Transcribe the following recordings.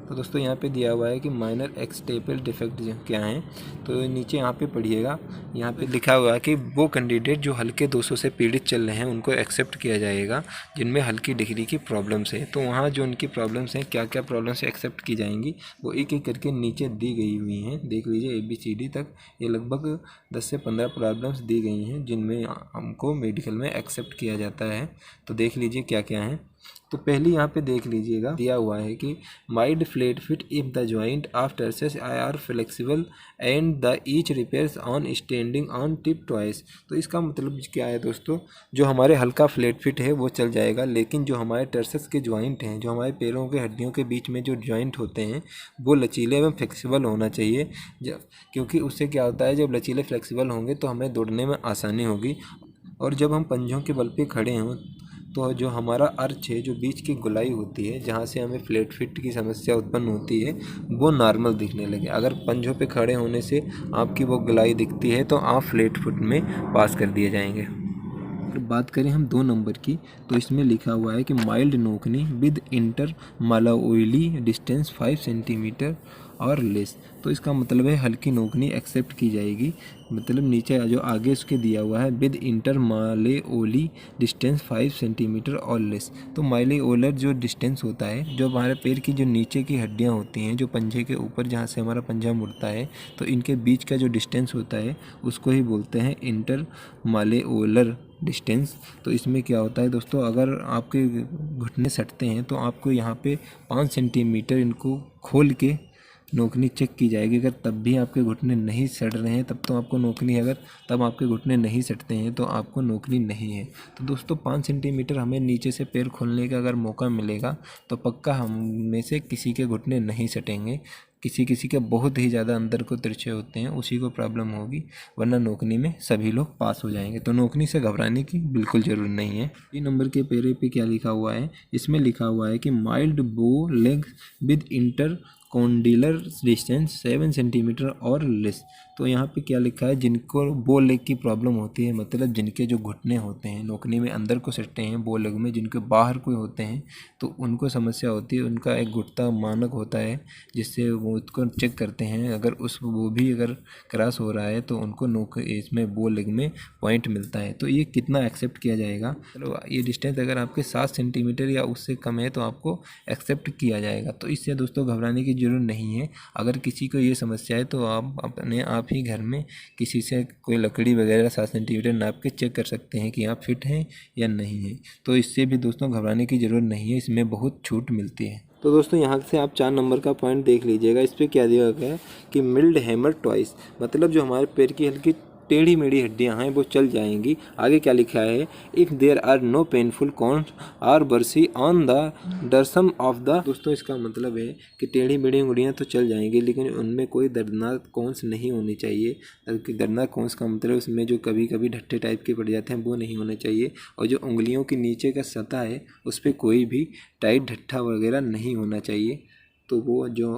तो दोस्तों यहाँ पे दिया हुआ है कि माइनर एक्सटेपल डिफेक्ट क्या हैं। तो नीचे यहाँ पे पढ़िएगा, यहाँ पे लिखा हुआ है कि वो कैंडिडेट जो हल्के दोषों से पीड़ित चल रहे हैं उनको एक्सेप्ट किया जाएगा जिनमें हल्की डिग्री की प्रॉब्लम्स है। तो वहाँ जो उनकी प्रॉब्लम्स हैं, क्या क्या प्रॉब्लम्स एक्सेप्ट की जाएंगी वो एक एक करके नीचे दी गई हुई हैं। देख लीजिए ABCD तक ये लगभग 10 से 15 प्रॉब्लम्स दी गई हैं जिनमें हमको मेडिकल में एक्सेप्ट किया जाता है। तो देख लीजिए क्या क्या है। तो पहली यहाँ पे देख लीजिएगा, दिया हुआ है कि mild flat feet if the joint of tarsus are flexible and the each reappears on standing on tip twice. तो इसका मतलब क्या है दोस्तों, जो हमारे हल्का फ्लैट फिट है वो चल जाएगा, लेकिन जो हमारे टर्सस के जॉइंट हैं, जो हमारे पैरों के हड्डियों के बीच में जो जॉइंट होते हैं वो लचीले एवं फ्लेक्सिबल होना चाहिए। क्योंकि उससे क्या होता है, जब लचीले फ्लेक्सिबल होंगे तो हमें दौड़ने में आसानी होगी। और जब हम पंजों के बल पे खड़े हों तो जो हमारा अर्च है, जो बीच की गोलाई होती है जहाँ से हमें फ्लैट फिट की समस्या उत्पन्न होती है, वो नॉर्मल दिखने लगे। अगर पंजों पे खड़े होने से आपकी वो गोलाई दिखती है तो आप फ्लैट फुट में पास कर दिए जाएंगे। अगर बात करें हम 2 नंबर की, तो इसमें लिखा हुआ है कि mild knock knee with inter malleolar distance 5 centimetre और लेस। तो इसका मतलब है हल्की नोकनी एक्सेप्ट की जाएगी। मतलब नीचे जो आगे उसके दिया हुआ है विद इंटर मालेओली डिस्टेंस 5 सेंटीमीटर और लेस। तो मालेओलर जो डिस्टेंस होता है, जो हमारे पैर की जो नीचे की हड्डियां होती हैं, जो पंजे के ऊपर जहाँ से हमारा पंजा मुड़ता है, तो इनके बीच का जो डिस्टेंस होता है उसको ही बोलते हैं इंटर मालेओलर डिस्टेंस। तो इसमें क्या होता है दोस्तों, अगर आपके घुटने सटते हैं तो आपको यहाँ पे 5 सेंटीमीटर इनको खोल के नोकनी चेक की जाएगी। अगर तब भी आपके घुटने नहीं सट रहे हैं तब तो आपको नोकनी, अगर तब आपके घुटने नहीं सटते हैं तो आपको नोकनी नहीं है। तो दोस्तों 5 सेंटीमीटर हमें नीचे से पैर खोलने का अगर मौका मिलेगा तो पक्का हम में से किसी के घुटने नहीं सटेंगे। किसी किसी के बहुत ही ज़्यादा अंदर को तिरछे होते हैं, उसी को प्रॉब्लम होगी, वरना नोकनी में सभी लोग पास हो जाएंगे। तो नोकनी से घबराने की बिल्कुल ज़रूरत नहीं है। 3 नंबर के पेरे पे क्या लिखा हुआ है, इसमें लिखा हुआ है कि mild bow leg with inter condylar distance 7 centimetre और लेस। तो यहाँ पे क्या लिखा है, जिनको बो लेग की प्रॉब्लम होती है, मतलब जिनके जो घुटने होते हैं नोकनी में अंदर को सटते हैं, बो लेग में जिनके बाहर कोई होते हैं तो उनको समस्या होती है। उनका एक घुटना मानक होता है जिससे वो उसको चेक करते हैं, अगर वो भी अगर क्रॉस हो रहा है तो उनको इसमें बो लेग में पॉइंट मिलता है। तो ये कितना एक्सेप्ट किया जाएगा, चलो ये डिस्टेंस अगर आपके 7 सेंटीमीटर या उससे कम है तो आपको एक्सेप्ट किया जाएगा। तो इससे दोस्तों घबराने की जरूरत नहीं है। अगर किसी को ये समस्या है तो आप अपने आप ही घर में किसी से कोई लकड़ी वगैरह 7 सेंटीमीटर नाप के चेक कर सकते हैं कि आप फिट हैं या नहीं है। तो इससे भी दोस्तों घबराने की ज़रूरत नहीं है, इसमें बहुत छूट मिलती है। तो दोस्तों यहाँ से आप 4 नंबर का पॉइंट देख लीजिएगा। इस पर क्या दिया गया है कि मिल्ड हैमर ट्वाइस, मतलब जो हमारे पैर की हल्की टेढ़ी मेढ़ी हड्डियां हैं वो चल जाएंगी। आगे क्या लिखा है, if there are no painful corns or bursae on the dorsum of the. दोस्तों इसका मतलब है कि टेढ़ी मेढ़ी उंगलियां तो चल जाएंगी लेकिन उनमें कोई दर्दनाक कॉन्स नहीं होनी चाहिए। दर्दनाक कॉन्स का मतलब उसमें जो कभी कभी ढट्ठे टाइप के पड़ जाते हैं वो नहीं होने चाहिए। और जो उंगलियों के नीचे का सतह है उस पर कोई भी टाइट ढट्ठा वगैरह नहीं होना चाहिए। तो वो जो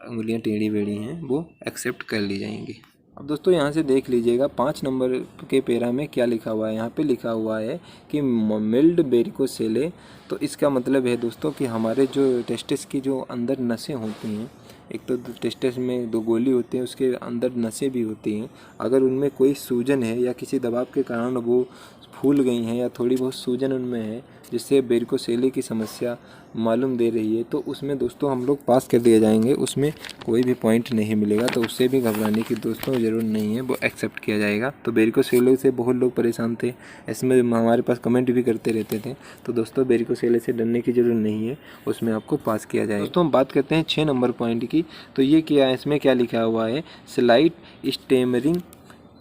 उंगलियां टेढ़ी बेढ़ी हैं वो एक्सेप्ट कर ली जाएंगी। अब दोस्तों यहाँ से देख लीजिएगा 5 नंबर के पेरा में क्या लिखा हुआ है। यहाँ पे लिखा हुआ है कि मिल्ड वेरिकोसेले। तो इसका मतलब है दोस्तों कि हमारे जो टेस्टिस की जो अंदर नसें होती हैं, एक तो टेस्टिस में 2 गोली होती हैं, उसके अंदर नसें भी होती हैं, अगर उनमें कोई सूजन है या किसी दबाव के कारण वो फूल गई हैं या थोड़ी बहुत सूजन उनमें है जिससे वेरिकोसेले की समस्या मालूम दे रही है, तो उसमें दोस्तों हम लोग पास कर दिए जाएंगे, उसमें कोई भी पॉइंट नहीं मिलेगा। तो उससे भी घबराने की दोस्तों ज़रूरत नहीं है, वो एक्सेप्ट किया जाएगा। तो वेरिकोसेले से बहुत लोग परेशान थे, इसमें हमारे पास कमेंट भी करते रहते थे। तो दोस्तों वेरिकोसेले से डरने की ज़रूरत नहीं है, उसमें आपको पास किया जाएगा। दोस्तों हम बात करते हैं 6 नंबर पॉइंट की। तो ये क्या है, इसमें क्या लिखा हुआ है, slight stammering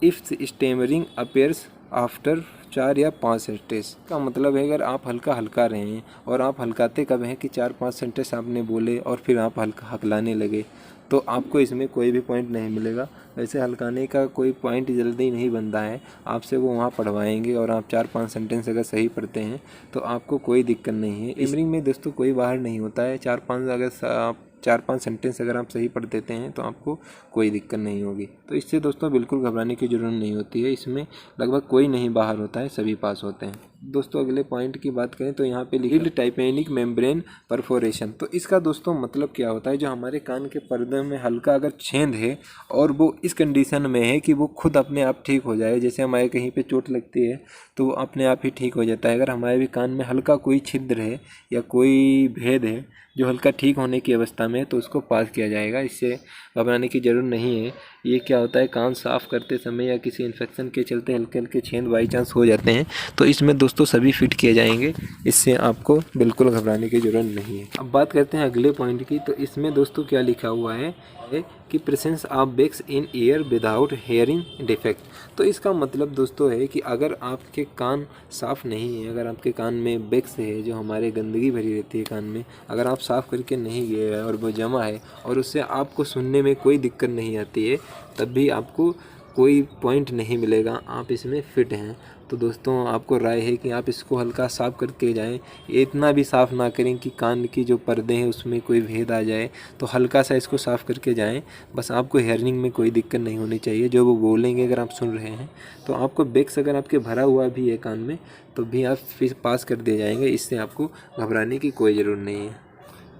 if stammering appears after 4 या 5 सेंटेंस। का मतलब है अगर आप हल्का रहे हैं और आप हल्काते कब हैं कि 4-5 सेंटेंस आपने बोले और फिर आप हकलाने लगे तो आपको इसमें कोई भी पॉइंट नहीं मिलेगा। वैसे हल्काने का कोई पॉइंट जल्दी नहीं बनता है, आपसे वो वहाँ पढ़वाएंगे और आप 4-5 सेंटेंस अगर सही पढ़ते हैं तो आपको कोई दिक्कत नहीं है। स्टेमरिंग में दोस्तों कोई बाहर नहीं होता है, 4-5 अगर आप 4-5 सेंटेंस अगर आप सही पढ़ देते हैं तो आपको कोई दिक्कत नहीं होगी। तो इससे दोस्तों बिल्कुल घबराने की ज़रूरत नहीं होती है। इसमें लगभग कोई नहीं बाहर होता है, सभी पास होते हैं। दोस्तों अगले पॉइंट की बात करें तो यहाँ पे लिखिड टाइपेनिक मेम्ब्रेन परफोरेशन। तो इसका दोस्तों मतलब क्या होता है, जो हमारे कान के पर्दे में हल्का अगर छेद है और वो इस कंडीशन में है कि वो खुद अपने आप ठीक हो जाए, जैसे हमारे कहीं पे चोट लगती है तो वो अपने आप ही ठीक हो जाता है। अगर हमारे भी कान में हल्का कोई छिद्र है या कोई भेद है जो हल्का ठीक होने की अवस्था में है तो उसको पास किया जाएगा। इससे घबराने की ज़रूरत नहीं है। ये क्या होता है, कान साफ़ करते समय या किसी इन्फेक्शन के चलते हल्के हल्के छेद बाई चांस हो जाते हैं तो इसमें दोस्तों सभी फिट किए जाएंगे। इससे आपको बिल्कुल घबराने की ज़रूरत नहीं है। अब बात करते हैं अगले पॉइंट की। तो इसमें दोस्तों क्या लिखा हुआ है कि presence of wax in ear without hearing defect. तो इसका मतलब दोस्तों है कि अगर आपके कान साफ़ नहीं है, अगर आपके कान में बेक्स है जो हमारे गंदगी भरी रहती है कान में, अगर आप साफ़ करके नहीं गए और वो जमा है और उससे आपको सुनने में कोई दिक्कत नहीं आती है, तब भी आपको कोई पॉइंट नहीं मिलेगा, आप इसमें फ़िट हैं। तो दोस्तों आपको राय है कि आप इसको हल्का साफ़ करके जाएं। इतना भी साफ़ ना करें कि कान की जो पर्दे हैं उसमें कोई भेद आ जाए, तो हल्का सा इसको साफ़ करके जाएं। बस आपको हेयरिंग में कोई दिक्कत नहीं होनी चाहिए। जो वो बोलेंगे अगर आप सुन रहे हैं तो आपको बेक्स अगर आपके भरा हुआ भी है कान में तो भी आप फिर पास कर दिए जाएंगे। इससे आपको घबराने की कोई ज़रूरत नहीं है।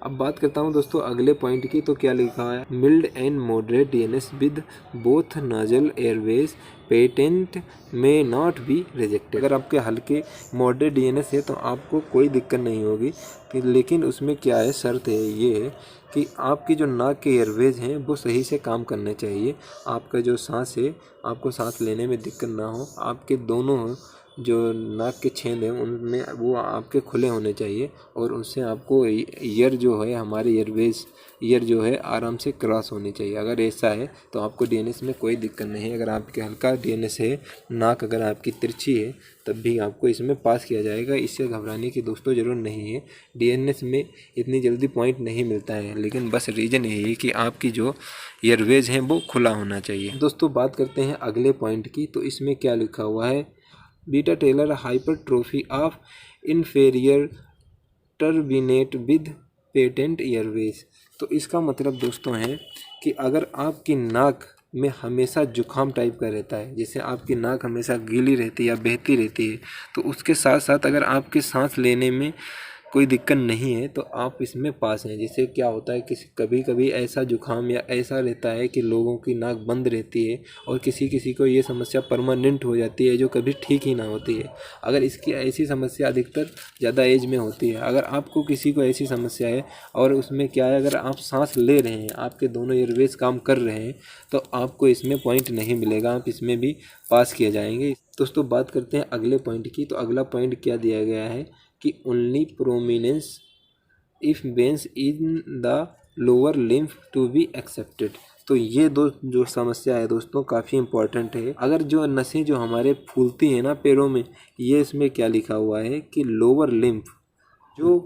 अब बात करता हूं दोस्तों अगले पॉइंट की। तो क्या लिखा है, mild and moderate DNS with both nasal airways patent may not be rejected. अगर आपके हल्के मॉडरेट डीएनएस है तो आपको कोई दिक्कत नहीं होगी लेकिन उसमें क्या है, शर्त है ये कि आपकी जो नाक के एयरवेज हैं वो सही से काम करने चाहिए। आपका जो सांस है, आपको सांस लेने में दिक्कत ना हो। आपके दोनों जो नाक के छेद हैं उनमें वो आपके खुले होने चाहिए और उससे आपको ईयर जो है, हमारे एयरवेज ईयर जो है आराम से क्रॉस होनी चाहिए। अगर ऐसा है तो आपको डीएनएस में कोई दिक्कत नहीं है। अगर आपके हल्का डीएनएस है, नाक अगर आपकी तिरछी है, तब भी आपको इसमें पास किया जाएगा। इससे घबराने की दोस्तों ज़रूरत नहीं है। डीएनएस में इतनी जल्दी पॉइंट नहीं मिलता है, लेकिन बस रीज़न यही है कि आपकी जो एयरवेज हैं वो खुला होना चाहिए। दोस्तों बात करते हैं अगले पॉइंट की। तो इसमें क्या लिखा हुआ है, bilateral hypertrophy of inferior turbinate with patent airways. तो इसका मतलब दोस्तों है कि अगर आपकी नाक में हमेशा जुखाम टाइप का रहता है, जैसे आपकी नाक हमेशा गीली रहती है या बहती रहती है, तो उसके साथ साथ अगर आपके सांस लेने में कोई दिक्कत नहीं है तो आप इसमें पास हैं। जिससे क्या होता है कि कभी कभी ऐसा जुखाम या ऐसा रहता है कि लोगों की नाक बंद रहती है और किसी किसी को ये समस्या परमानेंट हो जाती है जो कभी ठीक ही ना होती है। अगर इसकी ऐसी समस्या अधिकतर ज़्यादा एज में होती है। अगर आपको किसी को ऐसी समस्या है और उसमें क्या है, अगर आप सांस ले रहे हैं, आपके दोनों एयरवेज काम कर रहे हैं, तो आपको इसमें पॉइंट नहीं मिलेगा, आप इसमें भी पास किए जाएंगे। दोस्तों बात करते हैं अगले पॉइंट की। तो अगला पॉइंट क्या दिया गया है कि only prominence of veins in the lower limb to be accepted. तो ये जो समस्या है दोस्तों काफ़ी इंपॉर्टेंट है। अगर जो नसें जो हमारे फूलती हैं ना पैरों में, ये इसमें क्या लिखा हुआ है कि लोअर लिम्फ, जो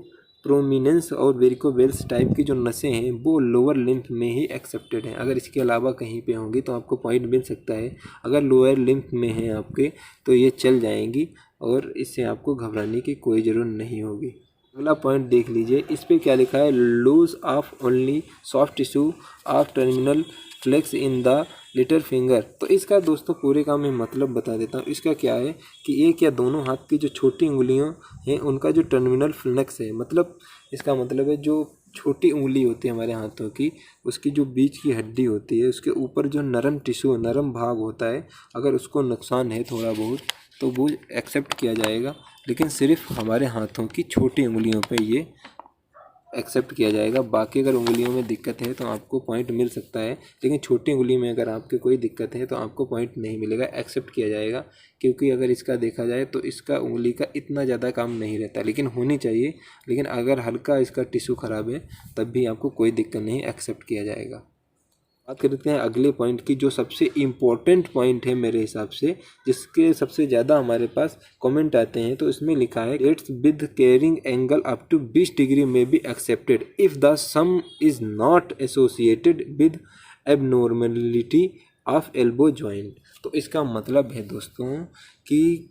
प्रोमिनेंस और वेरिकोवेल्स टाइप की जो नसें हैं वो लोअर लिम्फ में ही एक्सेप्टेड हैं। अगर इसके अलावा कहीं पे होंगी तो आपको पॉइंट मिल सकता है। अगर लोअर लिम्फ में है आपके तो ये चल जाएंगी और इससे आपको घबराने की कोई ज़रूरत नहीं होगी। अगला पॉइंट देख लीजिए, इस पे क्या लिखा है, loss of only soft tissue of terminal phalanx in the little finger. तो इसका दोस्तों पूरे का मैं मतलब बता देता हूँ। इसका क्या है कि एक या दोनों हाथ की जो छोटी उंगलियां हैं उनका जो टर्मिनल फ्लेक्स है, मतलब इसका मतलब है जो छोटी उंगली होती है हमारे हाथों की, उसकी जो बीच की हड्डी होती है उसके ऊपर जो नरम टिश्यू, नरम भाग होता है, अगर उसको नुकसान है थोड़ा बहुत तो वो एक्सेप्ट किया जाएगा। लेकिन सिर्फ हमारे हाथों की छोटी उंगलियों पे ये एक्सेप्ट किया जाएगा। बाकी अगर उंगलियों में दिक्कत है तो आपको पॉइंट मिल सकता है, लेकिन छोटी उंगली में अगर आपके कोई दिक्कत है तो आपको पॉइंट नहीं मिलेगा, एक्सेप्ट किया जाएगा। क्योंकि अगर इसका देखा जाए तो इसका उंगली का इतना ज़्यादा काम नहीं रहता, लेकिन होनी चाहिए। लेकिन अगर हल्का इसका टिश्यू ख़राब है तब भी आपको कोई दिक्कत नहीं, एक्सेप्ट किया जाएगा। बात करते हैं अगले पॉइंट की, जो सबसे इम्पोर्टेंट पॉइंट है मेरे हिसाब से, जिसके सबसे ज़्यादा हमारे पास कमेंट आते हैं। तो इसमें लिखा है dates with carrying angle up to 20 degree may be accepted if the same is not associated with abnormality of elbow joint. तो इसका मतलब है दोस्तों कि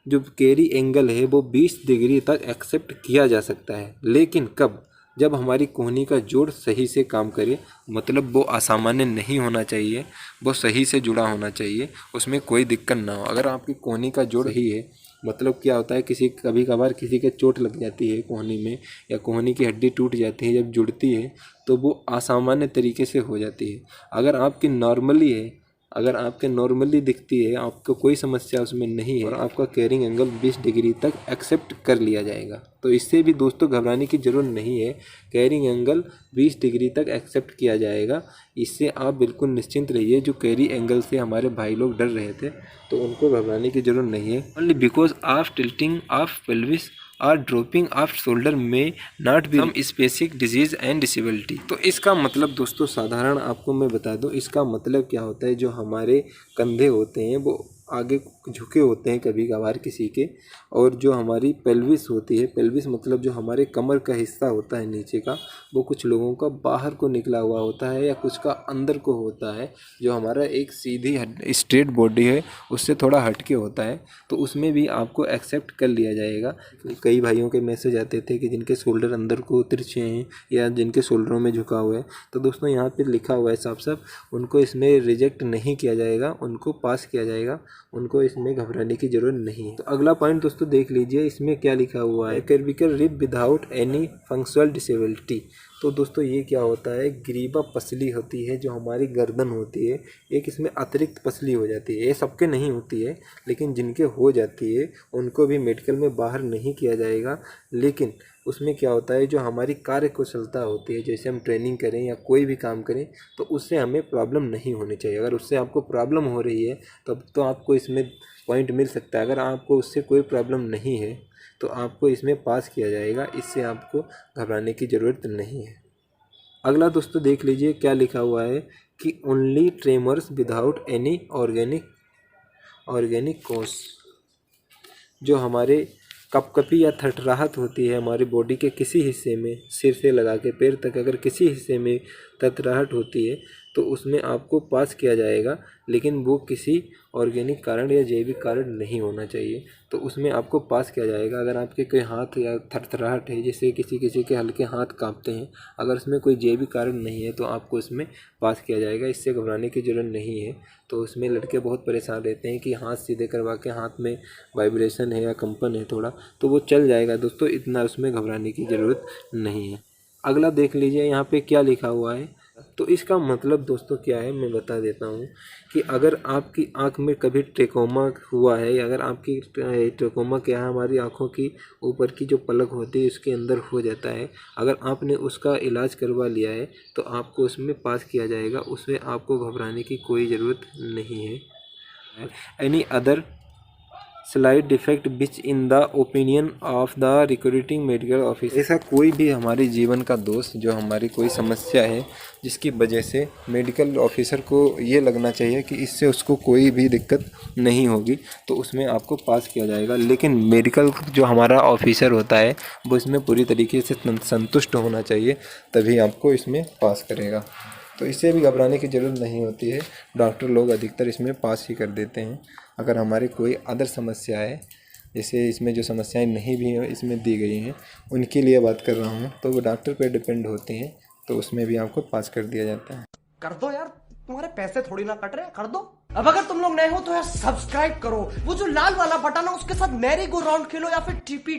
जो कैरी एंगल है वो 20 डिग्री तक एक्सेप्ट किया जा सकता है, लेकिन कब, जब हमारी कोहनी का जोड़ सही से काम करे, मतलब वो असामान्य नहीं होना चाहिए, वो सही से जुड़ा होना चाहिए, उसमें कोई दिक्कत ना हो। अगर आपकी कोहनी का जोड़ सही है, मतलब क्या होता है, कभी कभार किसी के चोट लग जाती है कोहनी में, या कोहनी की हड्डी टूट जाती है, जब जुड़ती है तो वो असामान्य तरीके से हो जाती है। अगर आपकी नॉर्मली है, अगर आपके नॉर्मली दिखती है, आपको कोई समस्या उसमें नहीं है, और आपका कैरिंग एंगल 20 डिग्री तक एक्सेप्ट कर लिया जाएगा, तो इससे भी दोस्तों घबराने की ज़रूरत नहीं है। कैरिंग एंगल 20 डिग्री तक एक्सेप्ट किया जाएगा, इससे आप बिल्कुल निश्चिंत रहिए। जो कैरी एंगल से हमारे भाई लोग डर रहे थे, तो उनको घबराने की ज़रूरत नहीं है। Only because of tilting of pelvis और ड्रॉपिंग ऑफ शोल्डर में not be some specific disease and disability. तो इसका मतलब दोस्तों साधारण आपको मैं बता दूं, इसका मतलब क्या होता है, जो हमारे कंधे होते हैं वो आगे झुके होते हैं कभी कभार किसी के, और जो हमारी पेल्विस होती है, पेल्विस मतलब जो हमारे कमर का हिस्सा होता है नीचे का, वो कुछ लोगों का बाहर को निकला हुआ होता है या कुछ का अंदर को होता है। जो हमारा एक सीधी स्ट्रेट बॉडी है उससे थोड़ा हटके होता है, तो उसमें भी आपको एक्सेप्ट कर लिया जाएगा। कई भाइयों के मैसेज आते थे कि जिनके शोल्डर अंदर को तिरछे हैं या जिनके शोल्डरों में झुका हुआ है, तो दोस्तों यहाँ पे लिखा हुआ है साफ साफ, उनको इसमें रिजेक्ट नहीं किया जाएगा, उनको पास किया जाएगा, उनको इसमें घबराने की जरूरत नहीं है। तो अगला पॉइंट दोस्तों देख लीजिए, इसमें क्या लिखा हुआ है, cervical rib without any functional disability. तो दोस्तों ये क्या होता है, ग्रीवा पसली होती है जो हमारी गर्दन होती है, एक इसमें अतिरिक्त पसली हो जाती है। ये सबके नहीं होती है, लेकिन जिनके हो जाती है उनको भी मेडिकल में बाहर नहीं किया जाएगा। लेकिन उसमें क्या होता है, जो हमारी कार्य कुशलता होती है, जैसे हम ट्रेनिंग करें या कोई भी काम करें, तो उससे हमें प्रॉब्लम नहीं होनी चाहिए। अगर उससे आपको प्रॉब्लम हो रही है तब तो आपको इसमें पॉइंट मिल सकता है। अगर आपको उससे कोई प्रॉब्लम नहीं है तो आपको इसमें पास किया जाएगा, इससे आपको घबराने की ज़रूरत नहीं है। अगला दोस्तों देख लीजिए क्या लिखा हुआ है कि only tremors without any organic cause. जो हमारे कपकपी या थरथराहट होती है हमारी बॉडी के किसी हिस्से में, सिर से लगा के पैर तक अगर किसी हिस्से में थरथराहट होती है तो उसमें आपको पास किया जाएगा, लेकिन वो किसी ऑर्गेनिक कारण या जैविक कारण नहीं होना चाहिए, तो उसमें आपको पास किया जाएगा। अगर आपके कोई हाथ या थरथराहट है, जैसे किसी के हल्के हाथ कांपते हैं, अगर उसमें कोई जैविक कारण नहीं है तो आपको इसमें पास किया जाएगा, इससे घबराने की ज़रूरत नहीं है। तो उसमें लड़के बहुत परेशान रहते हैं कि हाथ सीधे करवा के हाथ में वाइब्रेशन है या कंपन है थोड़ा, तो वो चल जाएगा दोस्तों, इतना उसमें घबराने की ज़रूरत नहीं है। अगला देख लीजिए यहाँ पे क्या लिखा हुआ है। तो इसका मतलब दोस्तों क्या है मैं बता देता हूँ कि अगर आपकी आंख में कभी ट्रेकोमा हुआ है, या अगर आपकी ट्रेकोमा क्या है, हमारी आंखों की ऊपर की जो पलक होती है उसके अंदर हो जाता है, अगर आपने उसका इलाज करवा लिया है तो आपको उसमें पास किया जाएगा, उसमें आपको घबराने की कोई ज़रूरत नहीं है। Any other slide defect which in the opinion of the recruiting medical officer, ऐसा कोई भी हमारे जीवन का दोष, जो हमारी कोई समस्या है जिसकी वजह से मेडिकल ऑफिसर को ये लगना चाहिए कि इससे उसको कोई भी दिक्कत नहीं होगी, तो उसमें आपको पास किया जाएगा। लेकिन मेडिकल जो हमारा ऑफिसर होता है वो इसमें पूरी तरीके से संतुष्ट होना चाहिए, तभी आपको इसमें पास करेगा। तो इससे भी घबराने की ज़रूरत नहीं होती है, डॉक्टर लोग अधिकतर इसमें पास ही कर देते हैं। अगर हमारी कोई अदर समस्या है, जैसे इसमें जो समस्याएं नहीं भी हैं इसमें दी गई हैं, उनके लिए बात कर रहा हूँ, तो वो डॉक्टर पे डिपेंड होती हैं, तो उसमें भी आपको पास कर दिया जाता है। कर दो यार, तुम्हारे पैसे थोड़ी ना कट रहे, कर दो। अब अगर तुम लोग नए हो तो यार सब्सक्राइब करो, वो जो लाल वाला बटन है उसके साथ मैरी गो राउंड खेलो या फिर टीपी